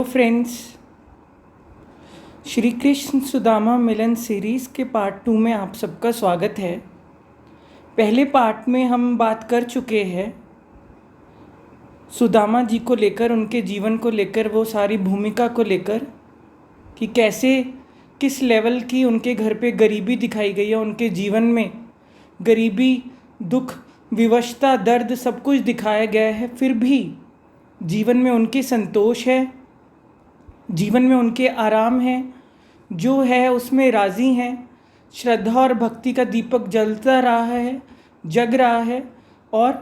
Friends, Shri Krishna Sudama मिलन series के part 2 में आप सबका स्वागत है। पहले पार्ट में हम बात कर चुके हैं सुदामा जी को लेकर, उनके जीवन को लेकर, वो सारी भूमिका को लेकर कि कैसे किस लेवल की उनके घर पे गरीबी दिखाई गई है, उनके जीवन में गरीबी, दुख, विवशता, दर्द सब कुछ दिखाया गया है। फिर भी जीवन में उनके संतोष है, जीवन में उनके आराम है, जो है उसमें राज़ी हैं। श्रद्धा और भक्ति का दीपक जलता रहा है, जग रहा है और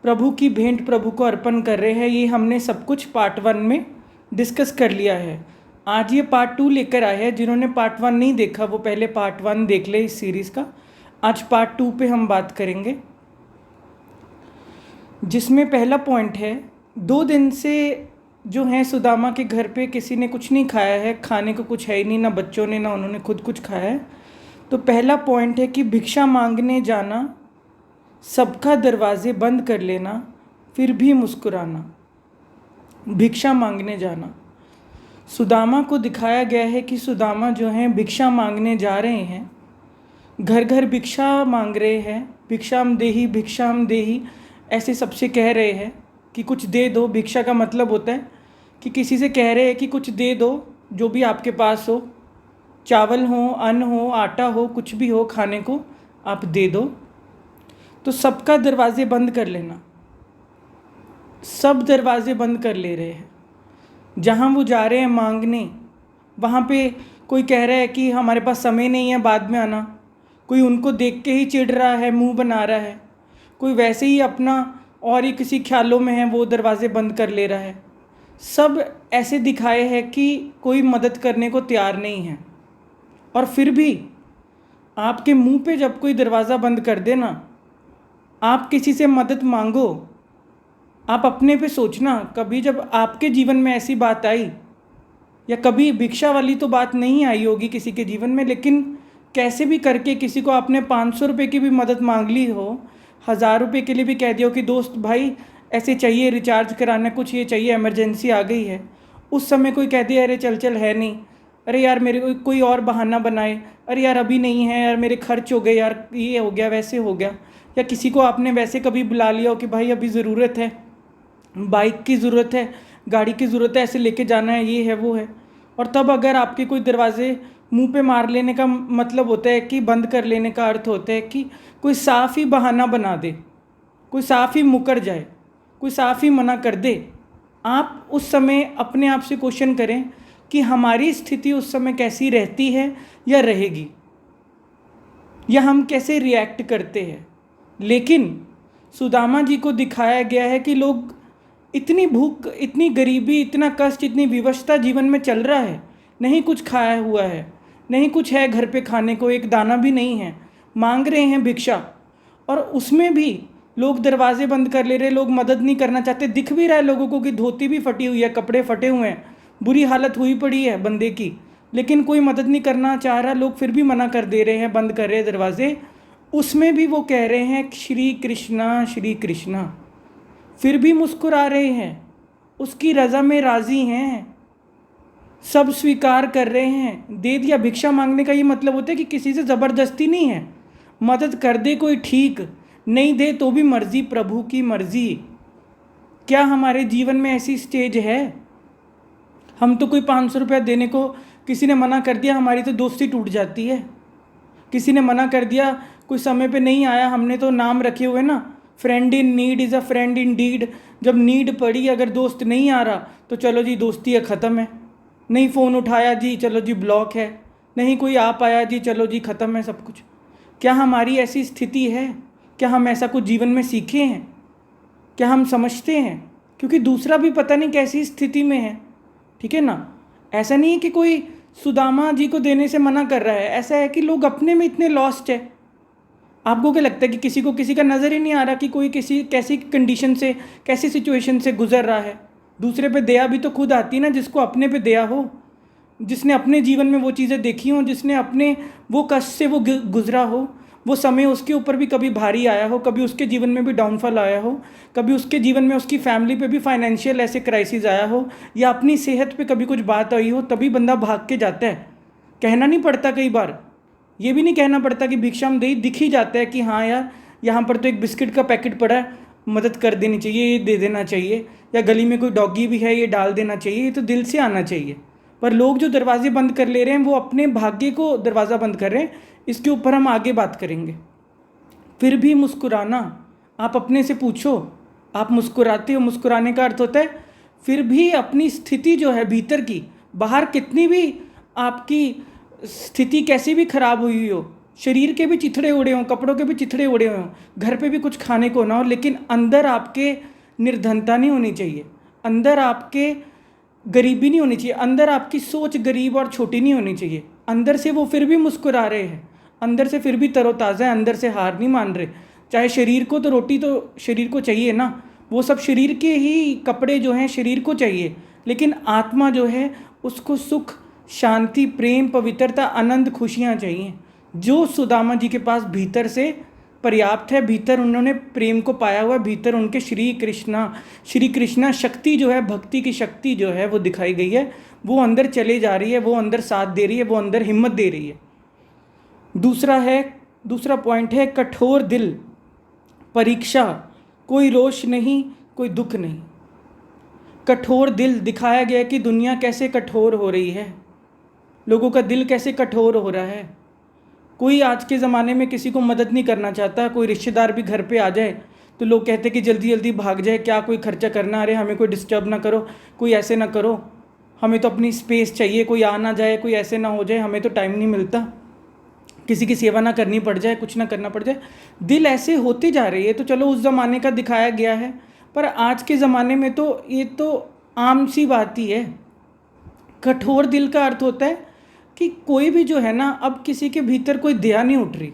प्रभु की भेंट प्रभु को अर्पण कर रहे हैं। ये हमने सब कुछ पार्ट 1 में डिस्कस कर लिया है। आज ये पार्ट 2 लेकर आए हैं। जिन्होंने पार्ट 1 नहीं देखा वो पहले पार्ट 1 देख ले इस सीरीज़ का। आज पार्ट 2 पे हम बात करेंगे, जिसमें पहला पॉइंट है 2 दिन से जो हैं सुदामा के घर पे किसी ने कुछ नहीं खाया है, खाने को कुछ है ही नहीं, ना बच्चों ने ना उन्होंने खुद कुछ खाया है। तो पहला पॉइंट है कि भिक्षा मांगने जाना, सबका दरवाजे बंद कर लेना, फिर भी मुस्कुराना। भिक्षा मांगने जाना, सुदामा को दिखाया गया है कि सुदामा जो हैं भिक्षा मांगने जा रहे हैं, घर घर भिक्षा मांग रहे हैं। भिक्षाम देही ऐसे सबसे कह रहे हैं कि कुछ दे दो। भिक्षा का मतलब होता है कि किसी से कह रहे हैं कि कुछ दे दो, जो भी आपके पास हो, चावल हो, अन्न हो, आटा हो, कुछ भी हो, खाने को आप दे दो। तो सबका दरवाजे बंद कर लेना, सब दरवाजे बंद कर ले रहे हैं। जहाँ वो जा रहे हैं मांगने, वहाँ पे कोई कह रहा है कि हमारे पास समय नहीं है, बाद में आना। कोई उनको देख के ही चिढ़ रहा है, मुंह बना रहा है। कोई वैसे ही अपना और ही किसी ख्यालों में है, वो दरवाजे बंद कर ले रहा है। सब ऐसे दिखाए हैं कि कोई मदद करने को तैयार नहीं है। और फिर भी आपके मुंह पे जब कोई दरवाज़ा बंद कर दे ना, आप किसी से मदद मांगो। आप अपने पे सोचना, कभी जब आपके जीवन में ऐसी बात आई, या कभी भिक्षा वाली तो बात नहीं आई होगी किसी के जीवन में, लेकिन कैसे भी करके किसी को आपने 500 रुपये की भी मदद मांग ली हो, 1000 रुपये के लिए भी कह दिया हो कि दोस्त भाई ऐसे चाहिए, रिचार्ज कराना, कुछ ये चाहिए, इमरजेंसी आ गई है। उस समय कोई कह दिया अरे चल चल है नहीं, अरे यार मेरे को कोई और बहाना बनाए, अरे यार अभी नहीं है यार, मेरे खर्च हो गए यार, ये हो गया वैसे हो गया। या किसी को आपने वैसे कभी बुला लिया हो कि भाई अभी ज़रूरत है, बाइक की ज़रूरत है, गाड़ी की ज़रूरत है, ऐसे लेके जाना है, ये है वो है। और तब अगर आपके कोई दरवाजे मुंह पे मार लेने का मतलब होता है कि बंद कर लेने का अर्थ होता है कि कोई साफ़ ही बहाना बना दे, कोई साफ़ ही मुकर जाए, कोई साफ़ ही मना कर दे। आप उस समय अपने आप से क्वेश्चन करें कि हमारी स्थिति उस समय कैसी रहती है या रहेगी, या हम कैसे रिएक्ट करते हैं। लेकिन सुदामा जी को दिखाया गया है कि लोग, इतनी भूख, इतनी गरीबी, इतना कष्ट, इतनी विवशता जीवन में चल रहा है, नहीं कुछ खाया हुआ है, नहीं कुछ है घर पे खाने को, एक दाना भी नहीं है, मांग रहे हैं भिक्षा। और उसमें भी लोग दरवाजे बंद कर ले रहे, लोग मदद नहीं करना चाहते। दिख भी रहा है लोगों को कि धोती भी फटी हुई है, कपड़े फटे हुए हैं, बुरी हालत हुई पड़ी है बंदे की, लेकिन कोई मदद नहीं करना चाह रहा। लोग फिर भी मना कर दे रहे हैं, बंद कर रहे हैं दरवाजे। उसमें भी वो कह रहे हैं श्री कृष्णा श्री कृष्णा, फिर भी मुस्कुरा रहे हैं, उसकी रज़ा में राज़ी हैं, सब स्वीकार कर रहे हैं। दे दिया। भिक्षा मांगने का ये मतलब होता है कि किसी से ज़बरदस्ती नहीं है, मदद कर दे कोई ठीक, नहीं दे तो भी मर्ज़ी, प्रभु की मर्ज़ी। क्या हमारे जीवन में ऐसी स्टेज है? हम तो कोई 500 रुपया देने को, किसी ने मना कर दिया, हमारी तो दोस्ती टूट जाती है। किसी ने मना कर दिया, कोई समय पे नहीं आया, हमने तो नाम रखे हुए ना, friend in need is a friend in deed. जब नीड पड़ी, अगर दोस्त नहीं आ रहा तो चलो जी दोस्ती है, ख़त्म है। नहीं फ़ोन उठाया जी, चलो जी ब्लॉक है। नहीं कोई आ पाया जी, चलो जी ख़त्म है सब कुछ। क्या हमारी ऐसी स्थिति है? क्या हम ऐसा कुछ जीवन में सीखे हैं? क्या हम समझते हैं? क्योंकि दूसरा भी पता नहीं कैसी स्थिति में है, ठीक है ना। ऐसा नहीं है कि कोई सुदामा जी को देने से मना कर रहा है, ऐसा है कि लोग अपने में इतने लॉस्ट है। आपको क्या लगता है कि किसी को किसी का नज़र ही नहीं आ रहा कि कोई किसी कैसी कंडीशन से, कैसी सिचुएशन से गुजर रहा है। दूसरे पे दया भी तो खुद आती ना, जिसको अपने पे दया हो, जिसने अपने जीवन में वो चीज़ें देखी हों, जिसने अपने वो कष्ट से वो गुजरा हो, वो समय उसके ऊपर भी कभी भारी आया हो, कभी उसके जीवन में भी डाउनफॉल आया हो, कभी उसके जीवन में उसकी फैमिली पे भी फाइनेंशियल ऐसे क्राइसिस आया हो, या अपनी सेहत पे कभी कुछ बात आई हो, तभी बंदा भाग के जाता है। कहना नहीं पड़ता, कई बार ये भी नहीं कहना पड़ता कि भिक्षाम देही, दिख ही जाता है कि हाँ यार यहाँ पर तो एक बिस्किट का पैकेट पड़ा है, मदद कर देनी चाहिए, ये दे देना चाहिए, या गली में कोई डॉगी भी है ये डाल देना चाहिए। ये तो दिल से आना चाहिए। पर लोग जो दरवाजे बंद कर ले रहे हैं वो अपने भाग्य को दरवाज़ा बंद कर रहे हैं। इसके ऊपर हम आगे बात करेंगे। फिर भी मुस्कुराना, आप अपने से पूछो, आप मुस्कुराते हो? मुस्कुराने का अर्थ होता है फिर भी अपनी स्थिति जो है भीतर की, बाहर कितनी भी आपकी स्थिति कैसी भी खराब हुई हो, शरीर के भी चिथड़े उड़े हों, कपड़ों के भी चिथड़े उड़े हों, घर पे भी कुछ खाने को ना हो, लेकिन अंदर आपके निर्धनता नहीं होनी चाहिए, अंदर आपके गरीबी नहीं होनी चाहिए, अंदर आपकी सोच गरीब और छोटी नहीं होनी चाहिए। अंदर से वो फिर भी मुस्कुरा रहे हैं, अंदर से फिर भी तरोताज़ा है, अंदर से हार नहीं मान रहे। चाहे शरीर को तो रोटी तो शरीर को चाहिए ना, वो सब शरीर के ही कपड़े जो हैं शरीर को चाहिए, लेकिन आत्मा जो है उसको सुख, शांति, प्रेम, पवित्रता, आनंद, खुशियाँ चाहिए, जो सुदामा जी के पास भीतर से पर्याप्त है। भीतर उन्होंने प्रेम को पाया हुआ है, भीतर उनके श्री कृष्णा शक्ति जो है, भक्ति की शक्ति जो है वो दिखाई गई है, वो अंदर चले जा रही है, वो अंदर साथ दे रही है, वो अंदर हिम्मत दे रही है। दूसरा पॉइंट है कठोर दिल, परीक्षा, कोई रोष नहीं, कोई दुख नहीं। कठोर दिल दिखाया गया कि दुनिया कैसे कठोर हो रही है, लोगों का दिल कैसे कठोर हो रहा है। कोई आज के ज़माने में किसी को मदद नहीं करना चाहता। कोई रिश्तेदार भी घर पे आ जाए तो लोग कहते कि जल्दी जल्दी भाग जाए, क्या कोई खर्चा करना, अरे हमें कोई डिस्टर्ब ना करो, कोई ऐसे ना करो, हमें तो अपनी स्पेस चाहिए, कोई आ ना जाए, कोई ऐसे ना हो जाए, हमें तो टाइम नहीं मिलता, किसी की सेवा ना करनी पड़ जाए, कुछ ना करना पड़ जाए। दिल ऐसे होती जा रही है। तो चलो उस ज़माने का दिखाया गया है, पर आज के ज़माने में तो ये तो आम सी बात ही है। कठोर दिल का अर्थ होता है कि कोई भी जो है ना, अब किसी के भीतर कोई दया नहीं उठ रही,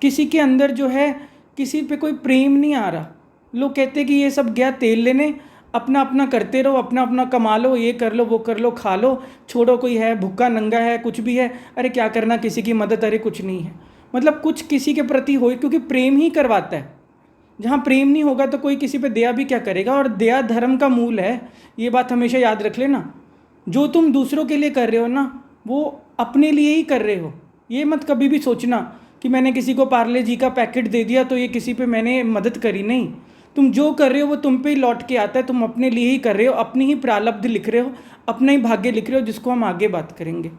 किसी के अंदर जो है किसी पे कोई प्रेम नहीं आ रहा। लोग कहते हैं कि ये सब गया तेल लेने, अपना अपना करते रहो, अपना अपना कमा लो, ये कर लो, वो कर लो, खा लो, छोड़ो, कोई है भूखा नंगा है, कुछ भी है, अरे क्या करना किसी की मदद, अरे कुछ नहीं है। मतलब कुछ किसी के प्रति हो, क्योंकि प्रेम ही करवाता है। जहाँ प्रेम नहीं होगा तो कोई किसी पे दया भी क्या करेगा। और दया धर्म का मूल है, ये बात हमेशा याद रख लेना। जो तुम दूसरों के लिए कर रहे हो ना, वो अपने लिए ही कर रहे हो। ये मत कभी भी सोचना कि मैंने किसी को पार्ले जी का पैकेट दे दिया तो ये किसी पे मैंने मदद करी। नहीं, तुम जो कर रहे हो वो तुम पे ही लौट के आता है, तुम अपने लिए ही कर रहे हो, अपनी ही प्रारब्ध लिख रहे हो, अपना ही भाग्य लिख रहे हो, जिसको हम आगे बात करेंगे।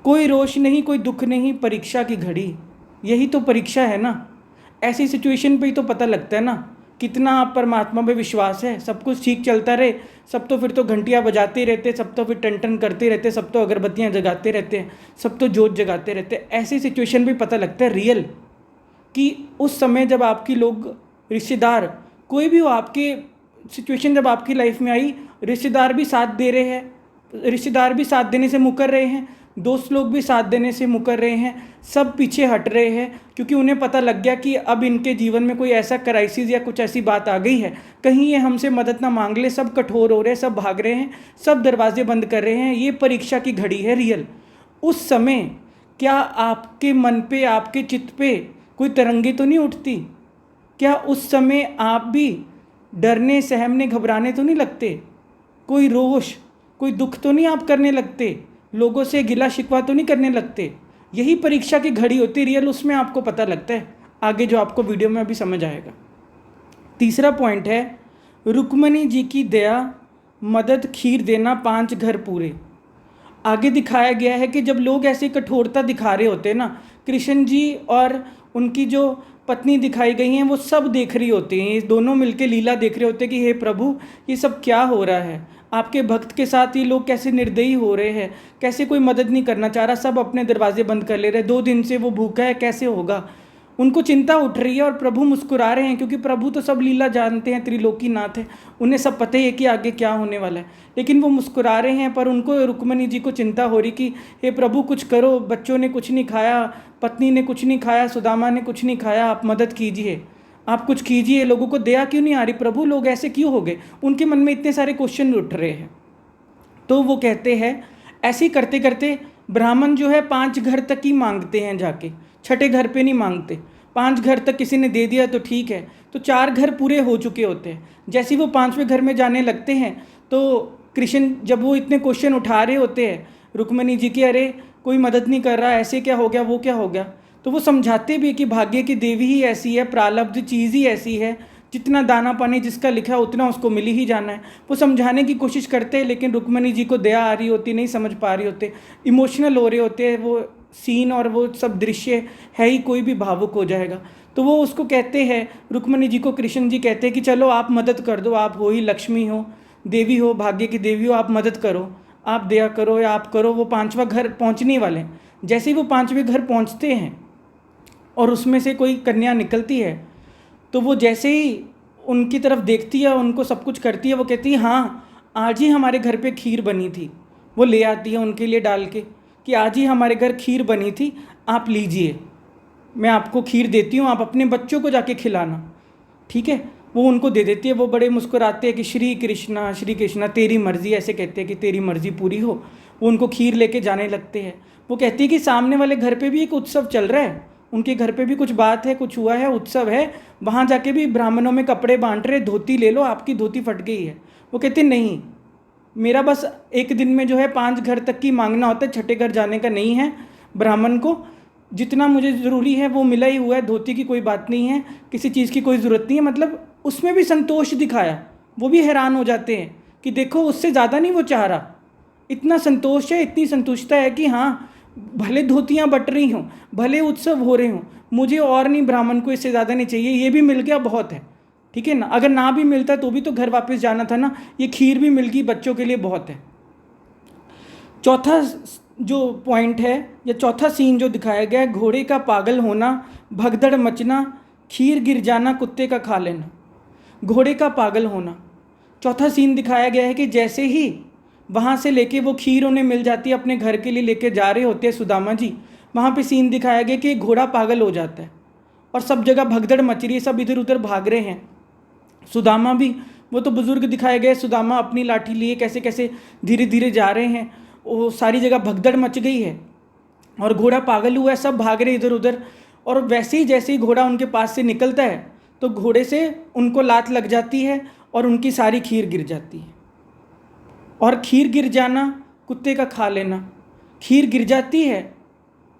कोई रोष नहीं, कोई दुख नहीं, परीक्षा की घड़ी, यही तो परीक्षा है ना। ऐसी सिचुएशन पे ही तो पता लगता है ना कितना आप परमात्मा पे विश्वास है। सब कुछ ठीक चलता रहे, सब तो फिर तो घंटियाँ बजाते रहते, सब तो फिर टन टन करते रहते, सब तो अगरबत्तियाँ जगाते रहते हैं, सब तो जोत जगाते रहते हैं। ऐसी सिचुएशन भी पता लगता है रियल, कि उस समय जब आपकी लोग, रिश्तेदार, कोई भी हो, आपके सिचुएशन जब आपकी लाइफ में आई, रिश्तेदार भी साथ दे रहे हैं, रिश्तेदार भी साथ देने से मुकर रहे हैं, दोस्त लोग भी साथ देने से मुकर रहे हैं, सब पीछे हट रहे हैं, क्योंकि उन्हें पता लग गया कि अब इनके जीवन में कोई ऐसा क्राइसिस या कुछ ऐसी बात आ गई है, कहीं ये हमसे मदद ना मांग ले। सब कठोर हो रहे हैं, सब भाग रहे हैं, सब दरवाजे बंद कर रहे हैं। ये परीक्षा की घड़ी है रियल। उस समय क्या आपके मन पे, आपके चित्त पे कोई तरंगे तो नहीं उठती? क्या उस समय आप भी डरने, सहमने, घबराने तो नहीं लगते? कोई रोष, कोई दुख तो नहीं आप करने लगते? लोगों से गिला शिकवा तो नहीं करने लगते? यही परीक्षा की घड़ी होती रियल, उसमें आपको पता लगता है आगे, जो आपको वीडियो में अभी समझ आएगा। तीसरा पॉइंट है रुक्मणी जी की दया, मदद, खीर देना, 5 घर पूरे। आगे दिखाया गया है कि जब लोग ऐसी कठोरता दिखा रहे होते हैं ना, कृष्ण जी और उनकी जो पत्नी दिखाई गई हैं वो सब देख रही होती हैं, ये दोनों मिलके लीला देख रहे होते हैं कि हे प्रभु ये सब क्या हो रहा है, आपके भक्त के साथ ये लोग कैसे निर्दयी हो रहे हैं, कैसे कोई मदद नहीं करना चाह रहा, सब अपने दरवाजे बंद कर ले रहे, 2 दिन से वो भूखा है, कैसे होगा। उनको चिंता उठ रही है और प्रभु मुस्कुरा रहे हैं, क्योंकि प्रभु तो सब लीला जानते हैं, त्रिलोकीनाथ है, उन्हें सब पता ही है कि आगे क्या होने वाला है, लेकिन वो मुस्कुरा रहे हैं। पर उनको, रुक्मणी जी को चिंता हो रही कि हे प्रभु कुछ करो, बच्चों ने कुछ नहीं खाया, पत्नी ने कुछ नहीं खाया, सुदामा ने कुछ नहीं खाया, आप मदद कीजिए, आप कुछ कीजिए, लोगों को दया क्यों नहीं आ रही प्रभु, लोग ऐसे क्यों हो गए। उनके मन में इतने सारे क्वेश्चन उठ रहे हैं। तो वो कहते हैं, ऐसे ही करते करते ब्राह्मण जो है 5 घर तक ही मांगते हैं जाके, छठे घर पे नहीं मांगते। 5 घर तक किसी ने दे दिया तो ठीक है, तो 4 घर पूरे हो चुके होते हैं। जैसे ही वो 5वें घर में जाने लगते हैं तो कृष्ण, जब वो इतने क्वेश्चन उठा रहे होते हैं रुक्मणी जी की, अरे कोई मदद नहीं कर रहा, ऐसे क्या हो गया, वो क्या हो गया, तो वो समझाते भी कि भाग्य की देवी ही ऐसी है, प्रारब्ध चीज़ ही ऐसी है, जितना दाना पानी जिसका लिखा है उतना उसको मिल ही जाना है। वो समझाने की कोशिश करते हैं, लेकिन रुक्मणी जी को दया आ रही होती, नहीं समझ पा रही होते, इमोशनल हो रहे होते हैं। वो सीन और वो सब दृश्य है ही, कोई भी भावुक हो जाएगा। तो वो उसको कहते हैं, रुक्मणी जी को कृष्ण जी कहते हैं कि चलो आप मदद कर दो, आप हो ही लक्ष्मी हो, देवी हो, भाग्य की देवी हो, आप मदद करो, आप दया करो या आप करो। वो 5वां घर पहुंचने वाले हैं। जैसे ही वो 5वें घर पहुंचते हैं और उसमें से कोई कन्या निकलती है, तो वो जैसे ही उनकी तरफ देखती है, उनको सब कुछ करती है, वो कहती है हाँ आज ही हमारे घर पे खीर बनी थी। वो ले आती है उनके लिए डाल के कि आज ही हमारे घर खीर बनी थी, आप लीजिए, मैं आपको खीर देती हूँ, आप अपने बच्चों को जाके खिलाना, ठीक है। वो उनको दे देती है। वो बड़े मुस्कुराते हैं कि श्री कृष्णा तेरी मर्ज़ी, ऐसे कहते हैं कि तेरी मर्ज़ी पूरी हो। वो उनको खीर लेके जाने लगते हैं। वो कहती है कि सामने वाले घर पे भी एक उत्सव चल रहा है, उनके घर पे भी कुछ बात है, कुछ हुआ है, उत्सव है, वहाँ जाके भी ब्राह्मणों में कपड़े बांट रहे, धोती ले लो, आपकी धोती फट गई है। वो कहते नहीं, मेरा बस एक दिन में जो है 5 घर तक की मांगना होता है, छठे घर जाने का नहीं है। ब्राह्मण को जितना मुझे ज़रूरी है वो मिला ही हुआ है, धोती की कोई बात नहीं है, किसी चीज़ की कोई ज़रूरत नहीं है। मतलब उसमें भी संतोष दिखाया। वो भी हैरान हो जाते हैं कि देखो उससे ज़्यादा नहीं वो चाह रहा, इतना संतोष है, इतनी संतुष्टता है कि हाँ भले धोतियाँ बट रही हों, भले उत्सव हो रहे हों, मुझे और नहीं, ब्राह्मण को इससे ज़्यादा नहीं चाहिए, ये भी मिल गया बहुत है, ठीक है ना। अगर ना भी मिलता तो भी तो घर वापस जाना था ना, ये खीर भी मिल गई, बच्चों के लिए बहुत है। चौथा जो पॉइंट है या चौथा सीन जो दिखाया गया है, घोड़े का पागल होना, भगदड़ मचना, खीर गिर जाना, कुत्ते का खा लेना। घोड़े का पागल होना, चौथा सीन दिखाया गया है कि जैसे ही वहाँ से लेके वो खीर उन्हें मिल जाती है, अपने घर के लिए लेके जा रहे होते हैं सुदामा जी, वहाँ पे सीन दिखाया गया कि घोड़ा पागल हो जाता है और सब जगह भगदड़ मच रही है, सब इधर उधर भाग रहे हैं। सुदामा भी, वो तो बुजुर्ग दिखाए गए, सुदामा अपनी लाठी लिए कैसे कैसे धीरे धीरे जा रहे हैं, वो सारी जगह भगदड़ मच गई है और घोड़ा पागल हुआ है, सब भाग रहे इधर उधर। और वैसे ही जैसे ही घोड़ा उनके पास से निकलता है तो घोड़े से उनको लात लग जाती है और उनकी सारी खीर गिर जाती है। और खीर गिर जाना, कुत्ते का खा लेना, खीर गिर जाती है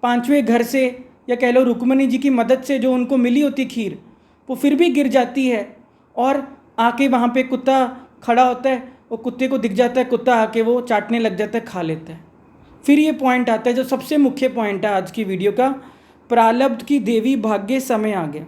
5वें घर से, या कह लो रुक्मणी जी की मदद से जो उनको मिली होती खीर, वो फिर भी गिर जाती है। और आके वहाँ पे कुत्ता खड़ा होता है, वो कुत्ते को दिख जाता है, कुत्ता आके वो चाटने लग जाता है, खा लेता है। फिर ये पॉइंट आता है जो सबसे मुख्य पॉइंट है आज की वीडियो का, प्रारब्ध की देवी भाग्य समय आ गया।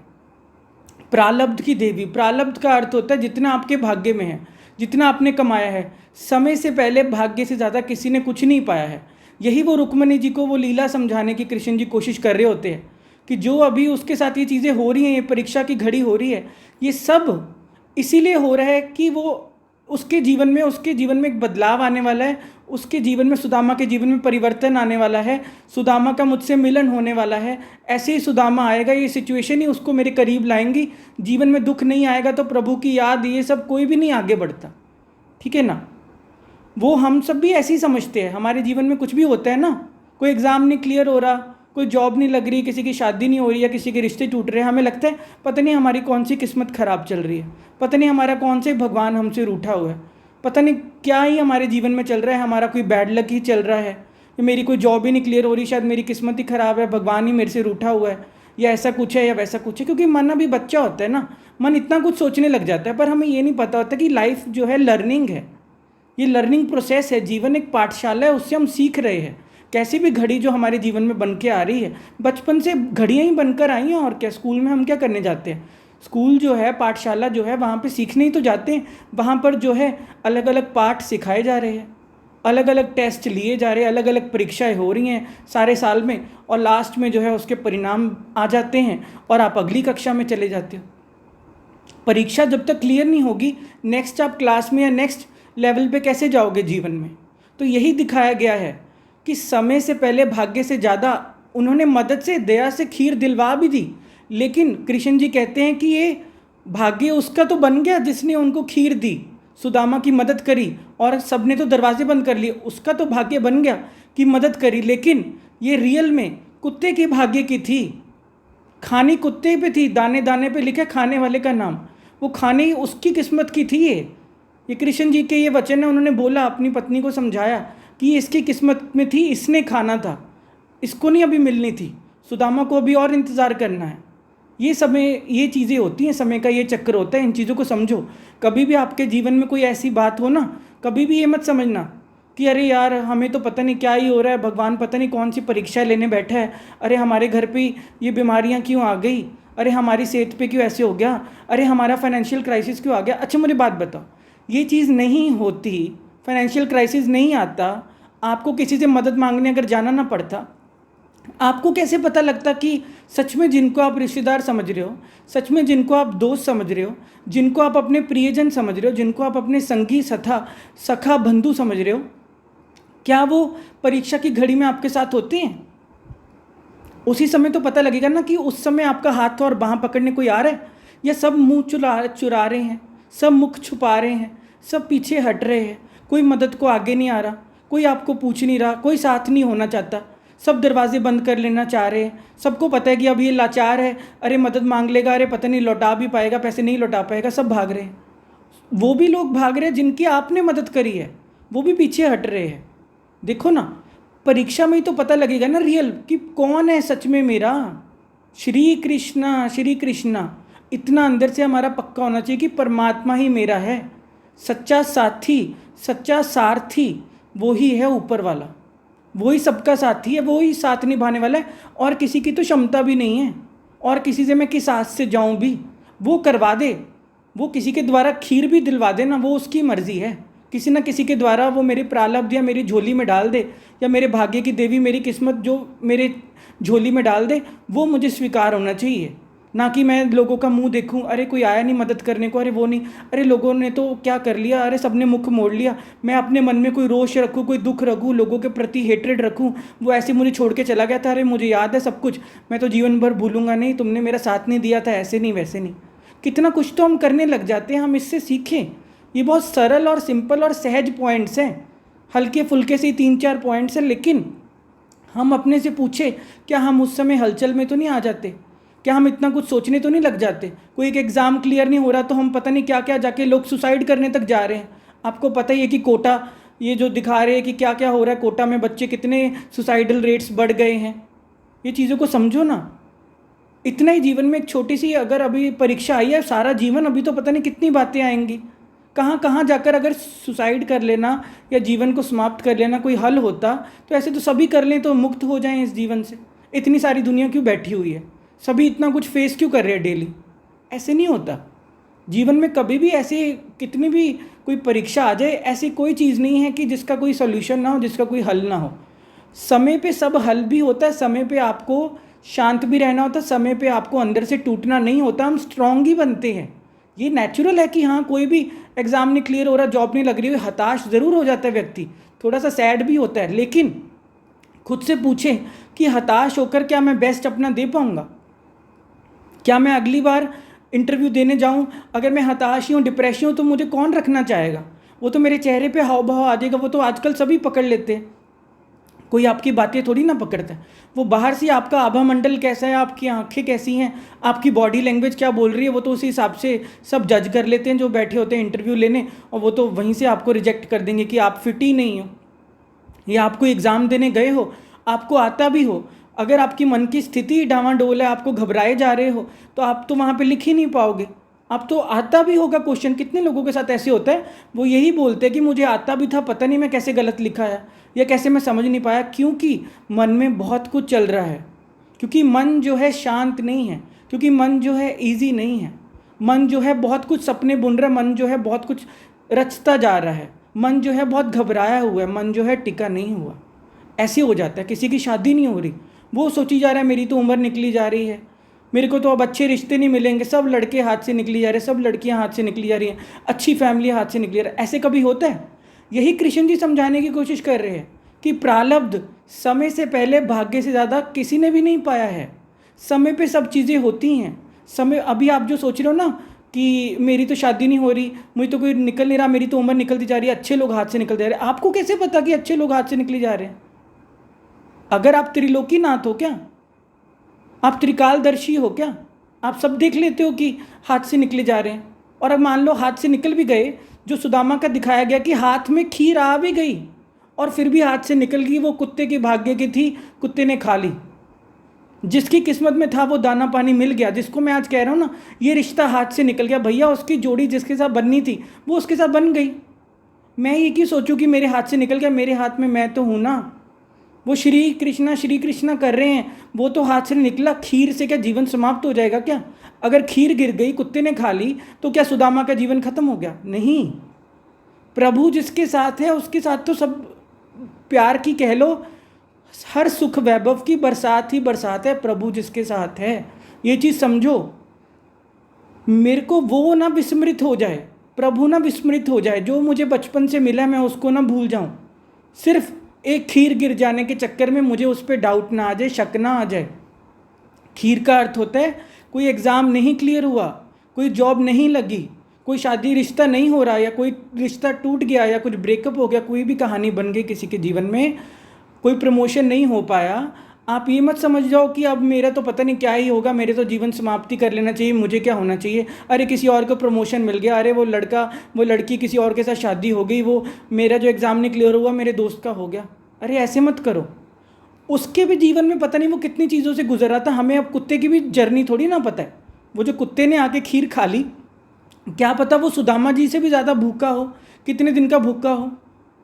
प्रारब्ध की देवी, प्रारब्ध का अर्थ होता है जितना आपके भाग्य में है, जितना आपने कमाया है, समय से पहले भाग्य से ज़्यादा किसी ने कुछ नहीं पाया है। यही वो रुक्मणी जी को वो लीला समझाने की कृष्ण जी कोशिश कर रहे होते हैं कि जो अभी उसके साथ ये चीज़ें हो रही हैं, ये परीक्षा की घड़ी हो रही है, ये सब इसीलिए हो रहा है कि वो उसके जीवन में एक बदलाव आने वाला है, उसके जीवन में, सुदामा के जीवन में परिवर्तन आने वाला है, सुदामा का मुझसे मिलन होने वाला है। ऐसे ही सुदामा आएगा, ये सिचुएशन ही उसको मेरे करीब लाएंगी। जीवन में दुख नहीं आएगा तो प्रभु की याद, ये सब कोई भी नहीं आगे बढ़ता, ठीक है ना। वो हम सब भी ऐसे ही समझते हैं, हमारे जीवन में कुछ भी होता है ना, कोई एग्ज़ाम नहीं क्लियर हो रहा, कोई जॉब नहीं लग रही, किसी की शादी नहीं हो रही, या किसी के रिश्ते टूट रहे हैं, हमें लगता है पता नहीं हमारी कौन सी किस्मत ख़राब चल रही है, पता नहीं हमारा कौन से भगवान हमसे रूठा हुआ है, पता नहीं क्या ही हमारे जीवन में चल रहा है, हमारा कोई बैड लक ही चल रहा है, मेरी कोई जॉब ही नहीं क्लियर हो रही, शायद मेरी किस्मत ही ख़राब है, भगवान ही मेरे से रूठा हुआ है, या ऐसा कुछ है या वैसा कुछ है। क्योंकि मन अभी बच्चा होता है ना, मन इतना कुछ सोचने लग जाता है, पर हमें ये नहीं पता होता कि लाइफ जो है लर्निंग है, ये लर्निंग प्रोसेस है, जीवन एक पाठशाला है, उससे हम सीख रहे हैं। कैसी भी घड़ी जो हमारे जीवन में बन के आ रही है, बचपन से घड़ियाँ ही बनकर आई हैं, और क्या स्कूल में हम क्या करने जाते हैं, स्कूल जो है, पाठशाला जो है, वहाँ पे सीखने ही तो जाते हैं। वहाँ पर जो है अलग अलग पाठ सिखाए जा रहे हैं, अलग अलग टेस्ट लिए जा रहे हैं, अलग अलग परीक्षाएं हो रही हैं सारे साल में, और लास्ट में जो है उसके परिणाम आ जाते हैं और आप अगली कक्षा में चले जाते हो। परीक्षा जब तक क्लियर नहीं होगी, नेक्स्ट आप क्लास में या नेक्स्ट लेवल पे कैसे जाओगे जीवन में। तो यही दिखाया गया है कि समय से पहले भाग्य से ज़्यादा उन्होंने मदद से, दया से खीर दिलवा भी दी, लेकिन कृष्ण जी कहते हैं कि ये भाग्य उसका तो बन गया जिसने उनको खीर दी, सुदामा की मदद करी, और सबने तो दरवाजे बंद कर लिए, उसका तो भाग्य बन गया कि मदद करी, लेकिन ये रियल में कुत्ते के भाग्य की थी। खानी कुत्ते पे थी, दाने दाने पे लिखा खाने वाले का नाम, वो खाने उसकी किस्मत की थी। ये कृष्ण जी के ये वचन है, उन्होंने बोला, अपनी पत्नी को समझाया कि ये इसकी किस्मत में थी, इसने खाना था, इसको नहीं अभी मिलनी थी, सुदामा को अभी और इंतज़ार करना है। ये समय, ये चीज़ें होती हैं, समय का ये चक्कर होता है, इन चीज़ों को समझो। कभी भी आपके जीवन में कोई ऐसी बात हो ना, कभी भी ये मत समझना कि अरे यार हमें तो पता नहीं क्या ही हो रहा है, भगवान पता नहीं कौन सी परीक्षा लेने बैठा है, अरे हमारे घर पे ये बीमारियां क्यों आ गई, अरे हमारी सेहत पे क्यों ऐसे हो गया, अरे हमारा फाइनेंशियल क्राइसिस क्यों आ गया। अच्छा मुझे बात बताओ, ये चीज़ नहीं होती, फाइनेंशियल क्राइसिस नहीं आता, आपको किसी से मदद मांगने अगर जाना ना पड़ता, आपको कैसे पता लगता कि सच में जिनको आप रिश्तेदार समझ रहे हो, सच में जिनको आप दोस्त समझ रहे हो, जिनको आप अपने प्रियजन समझ रहे हो, जिनको आप अपने संगी सखा बंधु समझ रहे हो, क्या वो परीक्षा की घड़ी में आपके साथ होते हैं? उसी समय तो पता लगेगा ना कि उस समय आपका हाथ और बाँह पकड़ने कोई आ रहा है, या सब मुंह चुरा रहे हैं, सब मुख छुपा रहे हैं, सब पीछे हट रहे हैं, कोई मदद को आगे नहीं आ रहा, कोई आपको पूछ नहीं रहा, कोई साथ नहीं होना चाहता, सब दरवाजे बंद कर लेना चाह रहे हैं। सबको पता है कि अब ये लाचार है, अरे मदद मांग लेगा, अरे पता नहीं लौटा भी पाएगा, पैसे नहीं लौटा पाएगा, सब भाग रहे हैं। वो भी लोग भाग रहे हैं जिनकी आपने मदद करी है, वो भी पीछे हट रहे हैं। देखो ना, परीक्षा में ही तो पता लगेगा ना रियल कि कौन है सच में मेरा। श्री कृष्णा, श्री कृष्णा, इतना अंदर से हमारा पक्का होना चाहिए कि परमात्मा ही मेरा है, सच्चा साथी, सच्चा सारथी वो ही है, ऊपर वाला वो ही सबका साथी है, वो ही साथ निभाने वाला है। और किसी की तो क्षमता भी नहीं है, और किसी से मैं किस हाथ से जाऊं भी, वो करवा दे, वो किसी के द्वारा खीर भी दिलवा दे ना, वो उसकी मर्जी है। किसी ना किसी के द्वारा वो मेरे प्रारब्ध या मेरी झोली में डाल दे, या मेरे भाग्य की देवी मेरी किस्मत जो मेरे झोली में डाल दे, वो मुझे स्वीकार होना चाहिए। ना कि मैं लोगों का मुंह देखूं, अरे कोई आया नहीं मदद करने को, अरे वो नहीं, अरे लोगों ने तो क्या कर लिया, अरे सबने मुख मोड़ लिया, मैं अपने मन में कोई रोष रखूं, कोई दुख रखूं, लोगों के प्रति हेट्रेड रखूं, वो ऐसे मुझे छोड़ के चला गया था, अरे मुझे याद है सब कुछ, मैं तो जीवन भर भूलूंगा नहीं, तुमने मेरा साथ नहीं दिया था, ऐसे नहीं वैसे नहीं। कितना कुछ तो हम करने लग जाते हैं, हम इससे सीखें। ये बहुत सरल और सिंपल और सहज पॉइंट्स हैं, हल्के फुल्के से 3-4 पॉइंट्स हैं, लेकिन हम अपने से पूछे, क्या हम उस समय हलचल में तो नहीं आ जाते? क्या हम इतना कुछ सोचने तो नहीं लग जाते? कोई एक एग्ज़ाम क्लियर नहीं हो रहा तो हम पता नहीं क्या क्या जाके लोग सुसाइड करने तक जा रहे हैं। आपको पता ही है कि कोटा, ये जो दिखा रहे हैं कि क्या क्या हो रहा है कोटा में, बच्चे कितने सुसाइडल रेट्स बढ़ गए हैं। ये चीज़ों को समझो ना। इतना ही जीवन में एक छोटी सी अगर अभी परीक्षा आई है, सारा जीवन अभी तो पता नहीं कितनी बातें आएंगी। कहाँ कहाँ जाकर अगर सुसाइड कर लेना या जीवन को समाप्त कर लेना कोई हल होता, तो ऐसे तो सभी कर लें तो मुक्त हो जाएं इस जीवन से। इतनी सारी दुनिया क्यों बैठी हुई है, सभी इतना कुछ फेस क्यों कर रहे हैं डेली? ऐसे नहीं होता जीवन में कभी भी। ऐसे कितनी भी कोई परीक्षा आ जाए, ऐसी कोई चीज़ नहीं है कि जिसका कोई सोल्यूशन ना हो, जिसका कोई हल ना हो। समय पे सब हल भी होता है, समय पे आपको शांत भी रहना होता है, समय पे आपको अंदर से टूटना नहीं होता, हम स्ट्रांग ही बनते हैं। ये नेचुरल है कि हाँ, कोई भी एग्ज़ाम नहीं क्लियर हो रहा, जॉब नहीं लग रही, हताश ज़रूर हो जाता है व्यक्ति, थोड़ा सा सैड भी होता है, लेकिन खुद से पूछें कि हताश होकर क्या मैं बेस्ट अपना दे पाऊँगा? क्या मैं अगली बार इंटरव्यू देने जाऊं, अगर मैं हताश ही हूँ, डिप्रेशन हूँ, तो मुझे कौन रखना चाहेगा? वो तो मेरे चेहरे पे हाव भाव आ जाएगा, वो तो आजकल सभी पकड़ लेते हैं, कोई आपकी बातें थोड़ी ना पकड़ता है। वो बाहर से आपका आभा मंडल कैसा है, आपकी आंखें कैसी हैं, आपकी बॉडी लैंग्वेज क्या बोल रही है, वो तो उसी हिसाब से सब जज कर लेते हैं जो बैठे होते हैं इंटरव्यू लेने, और वो तो वहीं से आपको रिजेक्ट कर देंगे कि आप फिट ही नहीं हो। या आप कोई एग्ज़ाम देने गए हो, आपको आता भी हो, अगर आपकी मन की स्थिति डावाडोल है, आपको घबराए जा रहे हो, तो आप तो वहाँ पे लिख ही नहीं पाओगे। आप तो आता भी होगा क्वेश्चन, कितने लोगों के साथ ऐसे होता है, वो यही बोलते हैं कि मुझे आता भी था, पता नहीं मैं कैसे गलत लिखा है, या कैसे मैं समझ नहीं पाया, क्योंकि मन में बहुत कुछ चल रहा है, क्योंकि मन जो है शांत नहीं है, क्योंकि मन जो है ईजी नहीं है, मन जो है बहुत कुछ सपने बुन रहा है, मन जो है बहुत कुछ रचता जा रहा है, मन जो है बहुत घबराया हुआ है, मन जो है टिका नहीं हुआ। ऐसे हो जाता है। किसी की शादी नहीं हो रही, वो सोची जा रहा है मेरी तो उम्र निकली जा रही है, मेरे को तो अब अच्छे रिश्ते नहीं मिलेंगे, सब लड़के हाथ से निकली जा रहे हैं, सब लड़कियां हाथ से निकली जा रही हैं, अच्छी फैमिली हाथ से निकली जा रही है। ऐसे कभी होता है? यही कृष्ण जी समझाने की कोशिश कर रहे हैं कि प्रारब्ध समय से पहले भाग्य से ज़्यादा किसी ने भी नहीं पाया है। समय पे सब चीज़ें होती हैं। समय, अभी आप जो सोच रहे हो ना कि मेरी तो शादी नहीं हो रही, मुझे तो कोई निकल नहीं रहा, मेरी तो उम्र निकलती जा रही है, अच्छे लोग हाथ से निकलते जा रहे हैं, आपको कैसे पता कि अच्छे लोग हाथ से निकले जा रहे हैं? अगर आप त्रिलोकीनाथ हो क्या? आप त्रिकालदर्शी हो क्या? आप सब देख लेते हो कि हाथ से निकले जा रहे हैं। और अब मान लो हाथ से निकल भी गए, जो सुदामा का दिखाया गया कि हाथ में खीर आ भी गई और फिर भी हाथ से निकल गई, वो कुत्ते के भाग्य की थी, कुत्ते ने खा ली। जिसकी किस्मत में था वो दाना पानी मिल गया। जिसको मैं आज कह रहा हूँ ना, ये रिश्ता हाथ से निकल गया भैया, उसकी जोड़ी जिसके साथ बननी थी वो उसके साथ बन गई। मैं ये क्यों सोचूं कि मेरे हाथ से निकल गया, मेरे हाथ में मैं तो हूँ ना। वो श्री कृष्णा कर रहे हैं, वो तो हाथ से निकला। खीर से क्या जीवन समाप्त हो जाएगा क्या? अगर खीर गिर गई, कुत्ते ने खा ली, तो क्या सुदामा का जीवन खत्म हो गया? नहीं। प्रभु जिसके साथ है उसके साथ तो सब प्यार की कह लो, हर सुख वैभव की बरसात ही बरसात है। प्रभु जिसके साथ है, ये चीज़ समझो। मेरे को वो ना विस्मृत हो जाए, प्रभु ना विस्मृत हो जाए। जो मुझे बचपन से मिला मैं उसको ना भूल जाऊं। सिर्फ एक खीर गिर जाने के चक्कर में मुझे उस पर डाउट ना आ जाए, शक ना आ जाए। खीर का अर्थ होता है कोई एग्ज़ाम नहीं क्लियर हुआ, कोई जॉब नहीं लगी, कोई शादी रिश्ता नहीं हो रहा, या कोई रिश्ता टूट गया, या कुछ ब्रेकअप हो गया, कोई भी कहानी बन गई किसी के जीवन में, कोई प्रमोशन नहीं हो पाया। आप ये मत समझ जाओ कि अब मेरा तो पता नहीं क्या ही होगा, मेरे तो जीवन समाप्ति कर लेना चाहिए, मुझे क्या होना चाहिए। अरे किसी और को प्रमोशन मिल गया, अरे वो लड़की किसी और के साथ शादी हो गई, वो मेरा जो एग्ज़ाम नहीं क्लियर हुआ मेरे दोस्त का हो गया। अरे ऐसे मत करो। उसके भी जीवन में पता नहीं वो कितनी चीज़ों से गुजर रहा था। हमें अब कुत्ते की भी जर्नी थोड़ी ना पता है। वो जो कुत्ते ने आके खीर खा ली, क्या पता वो सुदामा जी से भी ज़्यादा भूखा हो, कितने दिन का भूखा हो।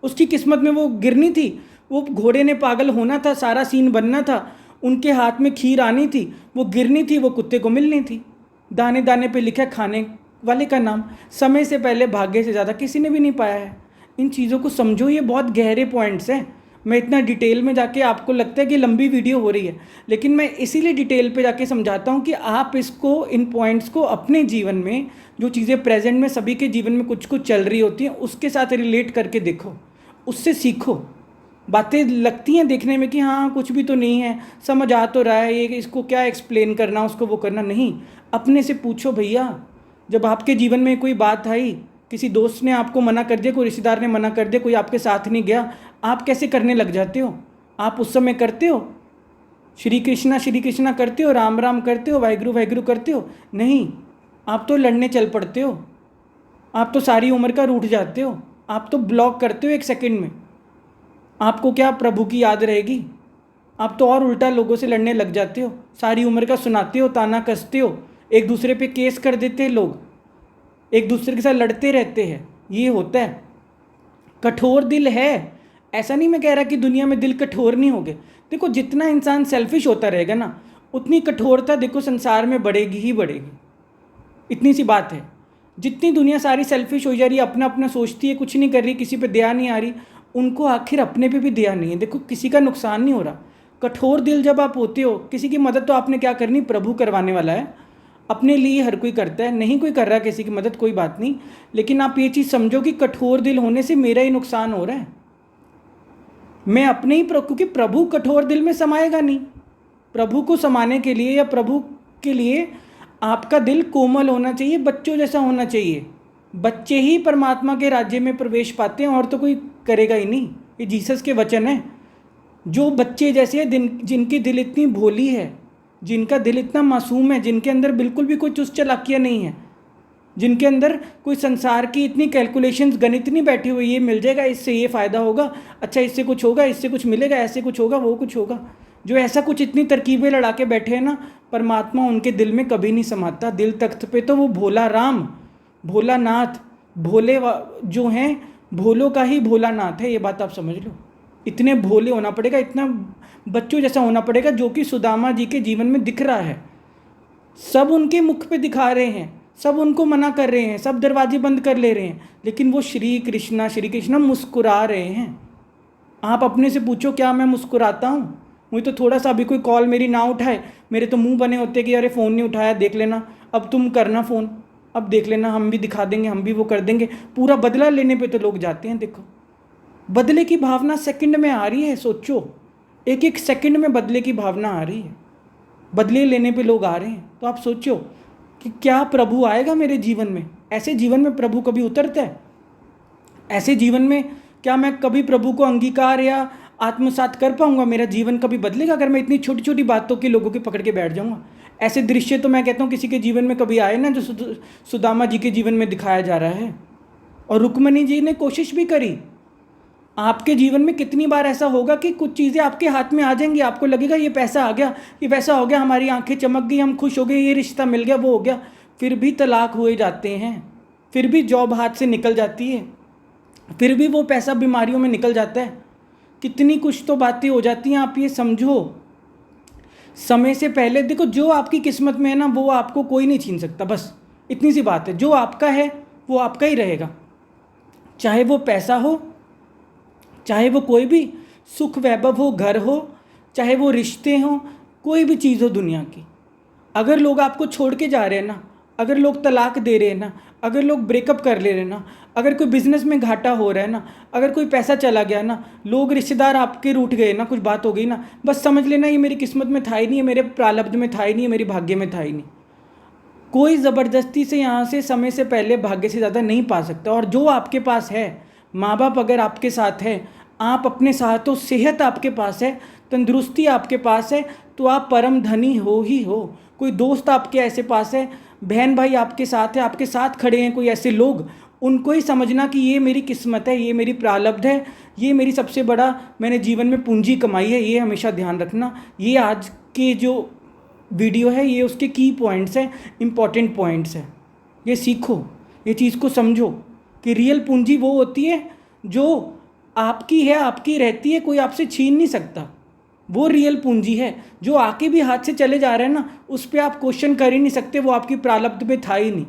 उसकी किस्मत में वो गिरनी थी, वो घोड़े ने पागल होना था, सारा सीन बनना था, उनके हाथ में खीर आनी थी, वो गिरनी थी, वो कुत्ते को मिलनी थी। दाने दाने पे लिखा खाने वाले का नाम। समय से पहले भाग्य से ज़्यादा किसी ने भी नहीं पाया है। इन चीज़ों को समझो, ये बहुत गहरे पॉइंट्स हैं। मैं इतना डिटेल में जाके, आपको लगता है कि लंबी वीडियो हो रही है, लेकिन मैं इसीलिए डिटेल पे जाके समझाता हूँ कि आप इसको, इन पॉइंट्स को अपने जीवन में, जो चीज़ें प्रेजेंट में सभी के जीवन में कुछ कुछ चल रही होती हैं, उसके साथ रिलेट करके देखो, उससे सीखो। बातें लगती हैं देखने में कि हाँ कुछ भी तो नहीं है, समझ आ तो रहा है, ये इसको क्या एक्सप्लेन करना, उसको वो करना। नहीं, अपने से पूछो भैया। जब आपके जीवन में कोई बात आई, किसी दोस्त ने आपको मना कर दिया, कोई रिश्तेदार ने मना कर दिया, कोई आपके साथ नहीं गया, आप कैसे करने लग जाते हो? आप उस समय करते हो श्री कृष्णा करते हो, राम राम करते हो, वाहिगुरु वाहिगुरु करते हो? नहीं, आप तो लड़ने चल पड़ते हो। आप तो सारी उम्र का रूठ जाते हो। आप तो ब्लॉक करते हो 1 सेकंड में। आपको क्या प्रभु की याद रहेगी? आप तो और उल्टा लोगों से लड़ने लग जाते हो, सारी उम्र का सुनाते हो, ताना कसते हो, एक दूसरे पे केस कर देते हैं लोग, एक दूसरे के साथ लड़ते रहते हैं। ये होता है। कठोर दिल है, ऐसा नहीं मैं कह रहा कि दुनिया में दिल कठोर नहीं होंगे। देखो, जितना इंसान सेल्फिश होता रहेगा ना, उतनी कठोरता देखो संसार में बढ़ेगी ही बढ़ेगी। इतनी सी बात है। जितनी दुनिया सारी सेल्फिश हो जा रही है, अपना अपना सोचती है, कुछ नहीं कर रही, किसी पे दया नहीं आ रही, उनको आखिर अपने पे भी दया नहीं है। देखो, किसी का नुकसान नहीं हो रहा। कठोर दिल जब आप होते हो, किसी की मदद तो आपने क्या करनी, प्रभु करवाने वाला है। अपने लिए हर कोई करता है, नहीं कोई कर रहा किसी की मदद, कोई बात नहीं। लेकिन आप ये चीज़ समझो कि कठोर दिल होने से मेरा ही नुकसान हो रहा है। मैं अपने ही क्योंकि प्रभु कठोर दिल में समाएगा नहीं। प्रभु को समाने के लिए, या प्रभु के लिए, आपका दिल कोमल होना चाहिए, बच्चों जैसा होना चाहिए। बच्चे ही परमात्मा के राज्य में प्रवेश पाते हैं, और तो कोई करेगा ही नहीं। ये जीसस के वचन है। जो बच्चे जैसे जिनकी दिल इतनी भोली है, जिनका दिल इतना मासूम है, जिनके अंदर बिल्कुल भी कोई चुस्त चालाकियाँ नहीं है, जिनके अंदर कोई संसार की इतनी कैलकुलेशंस, गणित नहीं बैठी हुई, ये मिल जाएगा, इससे ये फ़ायदा होगा, अच्छा इससे कुछ होगा, इससे कुछ मिलेगा, ऐसे कुछ होगा, वो कुछ होगा। जो ऐसा कुछ इतनी तरकीबें लड़ा के बैठे हैं ना, परमात्मा उनके दिल में कभी नहीं समाता। दिल तख्त पे तो वो भोला राम, भोलानाथ, जो हैं भोलों का ही भोलानाथ है। ये बात आप समझ लो। इतने भोले होना पड़ेगा, इतना बच्चों जैसा होना पड़ेगा, जो कि सुदामा जी के जीवन में दिख रहा है। सब उनके मुख पे दिखा रहे हैं, सब उनको मना कर रहे हैं, सब दरवाजे बंद कर ले रहे हैं, लेकिन वो श्री कृष्णा मुस्कुरा रहे हैं। आप अपने से पूछो, क्या मैं मुस्कुराता हूँ? मुझे तो थोड़ा सा अभी कोई कॉल मेरी ना उठाए, मेरे तो मुंह बने होते कि अरे फ़ोन नहीं उठाया, देख लेना, अब तुम करना फ़ोन, अब देख लेना, हम भी दिखा देंगे, हम भी वो कर देंगे। पूरा बदला लेने पे तो लोग जाते हैं। देखो, बदले की भावना सेकंड में आ रही है। सोचो, एक एक सेकंड में बदले की भावना आ रही है, बदले लेने पे लोग आ रहे हैं। तो आप सोचो कि क्या प्रभु आएगा मेरे जीवन में? ऐसे जीवन में प्रभु कभी उतरता है? ऐसे जीवन में क्या मैं कभी प्रभु को अंगीकार या आत्मसात कर पाऊंगा? मेरा जीवन कभी बदलेगा अगर मैं इतनी छोटी छोटी बातों के लोगों की पकड़ के बैठ जाऊंगा? ऐसे दृश्य तो मैं कहता हूँ किसी के जीवन में कभी आए ना, जो सुदामा जी के जीवन में दिखाया जा रहा है। और रुक्मणी जी ने कोशिश भी करी। आपके जीवन में कितनी बार ऐसा होगा कि कुछ चीज़ें आपके हाथ में आ जाएंगी, आपको लगेगा ये पैसा आ गया, ये वैसा हो गया, हमारी आंखें चमक गई, हम खुश हो गए, ये रिश्ता मिल गया, वो हो गया, फिर भी तलाक हुए जाते हैं, फिर भी जॉब हाथ से निकल जाती है, फिर भी वो पैसा बीमारियों में निकल जाता है। कितनी कुछ तो बातें हो जाती हैं। आप ये समझो, समय से पहले देखो, जो आपकी किस्मत में है ना वो आपको कोई नहीं छीन सकता। बस इतनी सी बात है, जो आपका है वो आपका ही रहेगा, चाहे वो पैसा हो, चाहे वो कोई भी सुख वैभव हो, घर हो, चाहे वो रिश्ते हों, कोई भी चीज़ हो दुनिया की। अगर लोग आपको छोड़ के जा रहे हैं ना, अगर लोग तलाक दे रहे हैं ना, अगर लोग ब्रेकअप कर ले रहे हैं ना, अगर कोई बिजनेस में घाटा हो रहा है ना, अगर कोई पैसा चला गया ना, लोग रिश्तेदार आपके रूठ गए ना, कुछ बात हो गई ना, बस समझ लेना ये मेरी किस्मत में था ही नहीं, मेरे प्रारब्ध में था ही नहीं, मेरी भाग्य में था ही नहीं। कोई ज़बरदस्ती से यहाँ से समय से पहले भाग्य से ज़्यादा नहीं पा सकता। और जो आपके पास है, माँ बाप अगर आपके साथ है, आप अपने साथ हो, सेहत आपके पास है, तंदुरुस्ती आपके पास है, तो आप परम धनी हो ही हो। कोई दोस्त आपके ऐसे पास है, बहन भाई आपके साथ है, आपके साथ खड़े हैं कोई ऐसे लोग, उनको ही समझना कि ये मेरी किस्मत है, ये मेरी प्रारब्ध है, ये मेरी सबसे बड़ा मैंने जीवन में पूंजी कमाई है। ये हमेशा ध्यान रखना। ये आज के जो वीडियो है ये उसके की पॉइंट्स हैं, इम्पॉर्टेंट पॉइंट्स हैं। ये सीखो, ये चीज़ को समझो कि रियल पूंजी वो होती है जो आपकी है, आपकी रहती है, कोई आपसे छीन नहीं सकता। वो रियल पूंजी है। जो आके भी हाथ से चले जा रहे हैं ना, उस पर आप क्वेश्चन कर ही नहीं सकते, वो आपकी प्रारब्ध में था ही नहीं।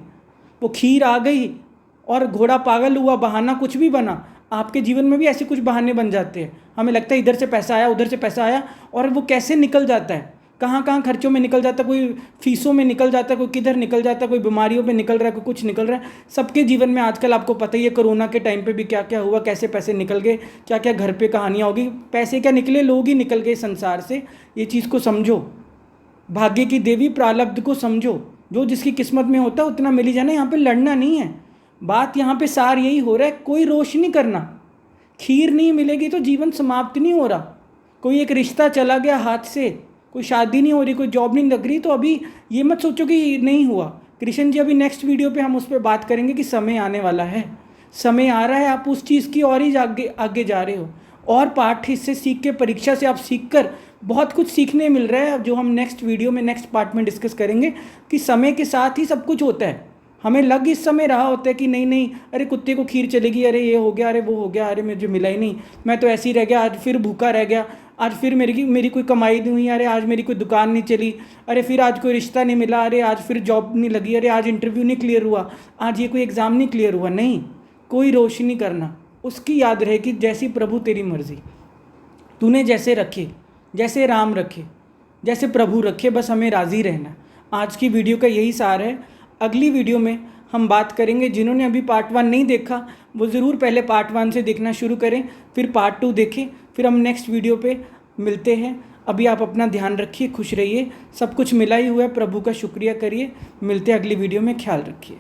वो खीर आ गई और घोड़ा पागल हुआ, बहाना कुछ भी बना। आपके जीवन में भी ऐसे कुछ बहाने बन जाते हैं। हमें लगता है इधर से पैसा आया, उधर से पैसा आया, और वो कैसे निकल जाता है, कहाँ कहाँ खर्चों में निकल जाता है, कोई फीसों में निकल जाता है, कोई किधर निकल जाता है, कोई बीमारियों में निकल रहा है, कोई कुछ निकल रहा है। सबके जीवन में आजकल आपको पता ही है, कोरोना के टाइम पे भी क्या क्या हुआ, कैसे पैसे निकल गए, क्या क्या घर पे कहानियाँ होगी। पैसे क्या निकले, लोग ही निकल गए संसार से। ये चीज़ को समझो, भाग्य की देवी प्रारब्ध को समझो। जो जिसकी किस्मत में होता है उतना मिल ही जाना। यहाँ पर लड़ना नहीं है बात, यहाँ पर सार यही हो रहा है, कोई रोष नहीं करना। खीर नहीं मिलेगी तो जीवन समाप्त नहीं हो रहा। कोई एक रिश्ता चला गया हाथ से, कोई शादी नहीं हो रही, कोई जॉब नहीं लग रही, तो अभी ये मत सोचो कि नहीं हुआ। कृष्ण जी अभी नेक्स्ट वीडियो पे हम उस पर बात करेंगे कि समय आने वाला है, समय आ रहा है, आप उस चीज़ की और ही आगे जा रहे हो। और पाठ इससे सीख के, परीक्षा से आप सीख कर बहुत कुछ सीखने मिल रहा है, जो हम नेक्स्ट वीडियो में, नेक्स्ट पार्ट में डिस्कस करेंगे कि समय के साथ ही सब कुछ होता है। हमें लग इस समय रहा होता है कि नहीं नहीं, अरे कुत्ते को खीर चलेगी, अरे ये हो गया, अरे वो हो गया, अरे मुझे मिला ही नहीं, मैं तो ऐसे ही रह गया, आज फिर भूखा रह गया, आज फिर मेरी कोई कमाई नहीं हुई, अरे आज मेरी कोई दुकान नहीं चली, अरे फिर आज कोई रिश्ता नहीं मिला, अरे आज फिर जॉब नहीं लगी, अरे आज इंटरव्यू नहीं क्लियर हुआ, आज ये कोई एग्ज़ाम नहीं क्लियर हुआ। नहीं, कोई रोश नहीं करना। उसकी याद रहे कि जैसी प्रभु तेरी मर्ज़ी, तूने जैसे रखे, जैसे राम रखे, जैसे प्रभु रखे, बस हमें राज़ी रहना। आज की वीडियो का यही सार है। अगली वीडियो में हम बात करेंगे, जिन्होंने अभी पार्ट 1 नहीं देखा वो ज़रूर पहले पार्ट 1 से देखना शुरू करें, फिर पार्ट 2 देखें, फिर हम नेक्स्ट वीडियो पे मिलते हैं। अभी आप अपना ध्यान रखिए, खुश रहिए, सब कुछ मिला ही हुआ है, प्रभु का शुक्रिया करिए। मिलते हैं अगली वीडियो में, ख्याल रखिए।